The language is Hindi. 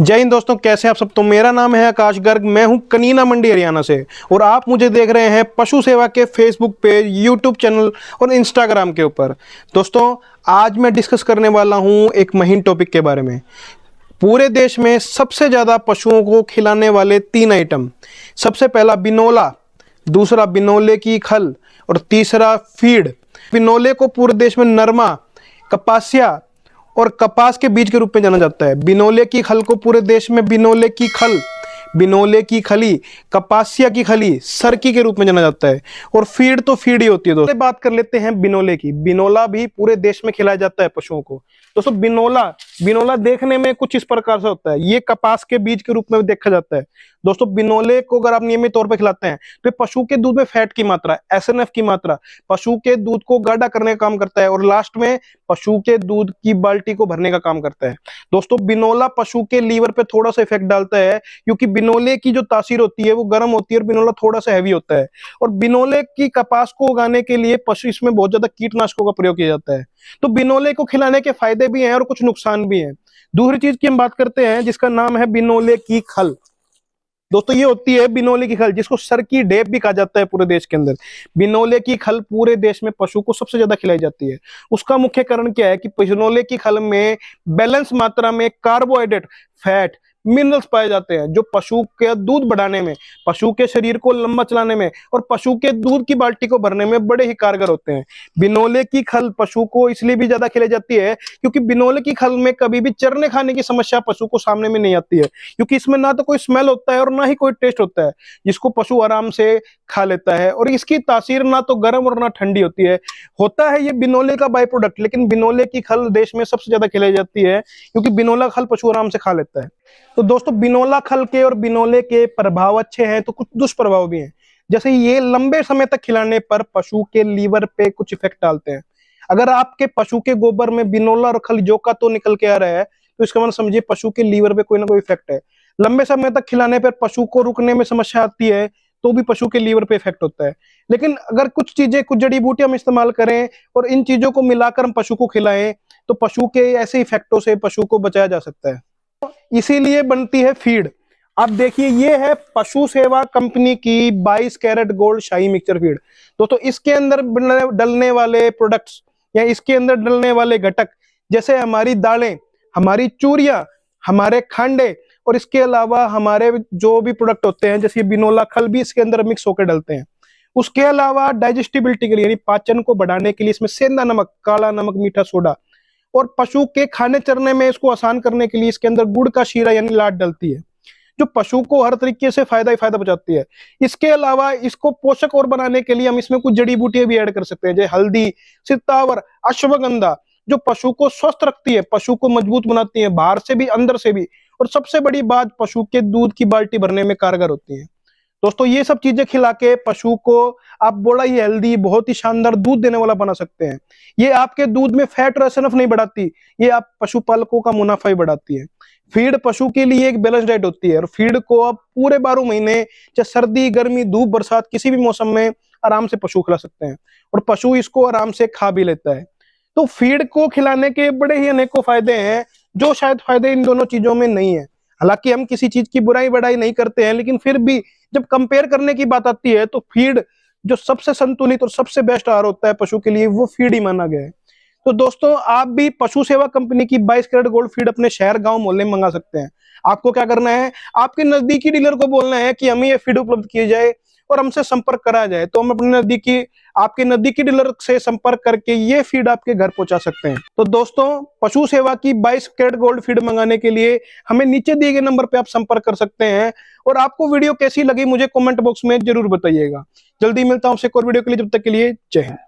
जय हिंद दोस्तों, कैसे आप सब। तो मेरा नाम है आकाश गर्ग, मैं हूं कनीना मंडी हरियाणा से और आप मुझे देख रहे हैं पशु सेवा के फेसबुक पेज, यूट्यूब चैनल और इंस्टाग्राम के ऊपर। दोस्तों, आज मैं डिस्कस करने वाला हूं एक महीन टॉपिक के बारे में। पूरे देश में सबसे ज़्यादा पशुओं को खिलाने वाले 3 आइटम। सबसे पहला बिनोला, दूसरा बिनोले की खल और तीसरा फीड। बिनोले को पूरे देश में नरमा, कपासिया और कपास के बीज के रूप में जाना जाता है। बिनोले की खल को पूरे देश में बिनोले की खल, बिनोले की खली, कपासिया की खली, सरकी के रूप में जाना जाता है। और फीड तो फीड ही होती है। दोस्तों, बात कर लेते हैं बिनोले की। बिनोला भी पूरे देश में खिलाया जाता है पशुओं को। दोस्तों, बिनोला देखने में कुछ इस प्रकार से होता है। ये कपास के बीज के रूप में देखा जाता है। दोस्तों, बिनोले को अगर आप नियमित तौर पर खिलाते हैं तो पशु के दूध में फैट की मात्रा, एसएनएफ की मात्रा, पशु के दूध को गाढ़ा करने का काम करता है और लास्ट में पशु के दूध की बाल्टी को भरने का काम करता है। दोस्तों, बिनोला पशु के लीवर पे थोड़ा सा इफेक्ट डालता है, क्योंकि बिनोले की जो तासीर होती है वो गर्म होती है और बिनोला थोड़ा सा हैवी होता है। और बिनोले की कपास को उगाने के लिए पशु इसमें बहुत ज्यादा कीटनाशकों का प्रयोग किया जाता है। तो बिनोले को खिलाने के फायदे भी हैं और कुछ नुकसान भी हैं। दूसरी चीज की हम बात करते हैं जिसका नाम है बिनोले की खल। दोस्तों, ये होती है बिनोले की खल, जिसको सरकी ढेप भी कहा जाता है पूरे देश के अंदर। बिनोले की खल पूरे देश में पशु को सबसे ज्यादा खिलाई जाती है। उसका मुख्य कारण क्या है कि बिनोले की खल में बैलेंस मात्रा में कार्बोहाइड्रेट, फैट, मिनरल्स पाए जाते हैं, जो पशु के दूध बढ़ाने में, पशु के शरीर को लंबा चलाने में और पशु के दूध की बाल्टी को भरने में बड़े ही कारगर होते हैं। बिनोले की खल पशु को इसलिए भी ज्यादा खिलाई जाती है क्योंकि बिनोले की खल में कभी भी चरने खाने की समस्या पशु को सामने में नहीं आती है, क्योंकि इसमें ना तो कोई स्मेल होता है और ना ही कोई टेस्ट होता है, जिसको पशु आराम से खा लेता है। और इसकी तासीर ना तो गर्म और ना ठंडी होती है। होता है ये बिनोले का बाई प्रोडक्ट, लेकिन बिनोले की खल देश में सबसे ज्यादा खिलाई जाती है क्योंकि बिनोला खल पशु आराम से खा लेता है। तो दोस्तों, बिनोला खल के और बिनोले के प्रभाव अच्छे हैं तो कुछ दुष्प्रभाव भी हैं। जैसे ये लंबे समय तक खिलाने पर पशु के लीवर पे कुछ इफेक्ट डालते हैं। अगर आपके पशु के गोबर में बिनोला और खल जोका तो निकल के आ रहा है तो इसका मतलब समझिए पशु के लीवर पे कोई ना कोई इफेक्ट है। लंबे समय तक खिलाने पर पशु को रुकने में समस्या आती है तो भी पशु के लीवर पे इफेक्ट होता है। लेकिन अगर कुछ चीजें, कुछ जड़ी बूटियां हम इस्तेमाल करें और इन चीजों को मिलाकर हम पशु को खिलाएं तो पशु के ऐसे इफेक्टों से पशु को बचाया जा सकता है। इसीलिए बनती है फीड। आप देखिए, ये है पशु सेवा कंपनी की 22 कैरेट गोल्ड शाही मिक्सचर फीड। तो इसके अंदर डलने वाले प्रोडक्ट्स या इसके अंदर डलने वाले घटक, जैसे हमारी दालें, हमारी चूरियां, हमारे खांडे और इसके अलावा हमारे जो भी प्रोडक्ट होते हैं जैसे बिनोला खल भी इसके अंदर मिक्स होकर डलते हैं। उसके अलावा डाइजेस्टिबिलिटी के लिए यानी पाचन को बढ़ाने के लिए इसमें सेंधा नमक, काला नमक, मीठा सोडा और पशु के खाने चरने में इसको आसान करने के लिए इसके अंदर गुड़ का शीरा यानी लाट डलती है, जो पशु को हर तरीके से फायदा ही फायदा पहुंचाती है। इसके अलावा इसको पोषक और बनाने के लिए हम इसमें कुछ जड़ी बूटियां भी ऐड कर सकते हैं, जैसे हल्दी, सितावर, अश्वगंधा, जो पशु को स्वस्थ रखती है, पशु को मजबूत बनाती है, बाहर से भी अंदर से भी। और सबसे बड़ी बात, पशु के दूध की बाल्टी भरने में कारगर होती है। दोस्तों, ये सब चीजें खिला के पशु को आप बड़ा ही हेल्दी, बहुत ही शानदार दूध देने वाला बना सकते हैं। ये आपके दूध में फैट और एसएनएफ नहीं बढ़ाती, ये आप पशुपालकों का मुनाफा ही बढ़ाती है। फीड पशु के लिए एक बैलेंस डाइट होती है और फीड को आप पूरे 12 महीने, चाहे सर्दी, गर्मी, धूप, बरसात, किसी भी मौसम में आराम से पशु खिला सकते हैं और पशु इसको आराम से खा भी लेता है। तो फीड को खिलाने के बड़े ही अनेकों फायदे हैं, जो शायद फायदे इन दोनों चीजों में नहीं है। हालांकि हम किसी चीज की बुराई बढ़ाई नहीं करते हैं, लेकिन फिर भी जब कंपेयर करने की बात आती है तो फीड जो सबसे संतुलित और सबसे बेस्ट आहार होता है पशु के लिए, वो फीड ही माना गया है। तो दोस्तों, आप भी पशु सेवा कंपनी की 22 कैरेट गोल्ड फीड अपने शहर, गांव, मोहल्ले में मंगा सकते हैं। आपको क्या करना है, आपके नजदीकी डीलर को बोलना है कि हमें ये फीड उपलब्ध किए जाए और हमसे संपर्क करा जाए, तो हम अपने आपके नजदीकी डीलर से संपर्क करके ये फीड आपके घर पहुंचा सकते हैं। तो दोस्तों, पशु सेवा की 22 कैरेट गोल्ड फीड मंगाने के लिए हमें नीचे दिए गए नंबर पे आप संपर्क कर सकते हैं। और आपको वीडियो कैसी लगी मुझे कमेंट बॉक्स में जरूर बताइएगा। जल्दी मिलता हूं आपसे एक और वीडियो के लिए, जब तक के लिए जय हिंद।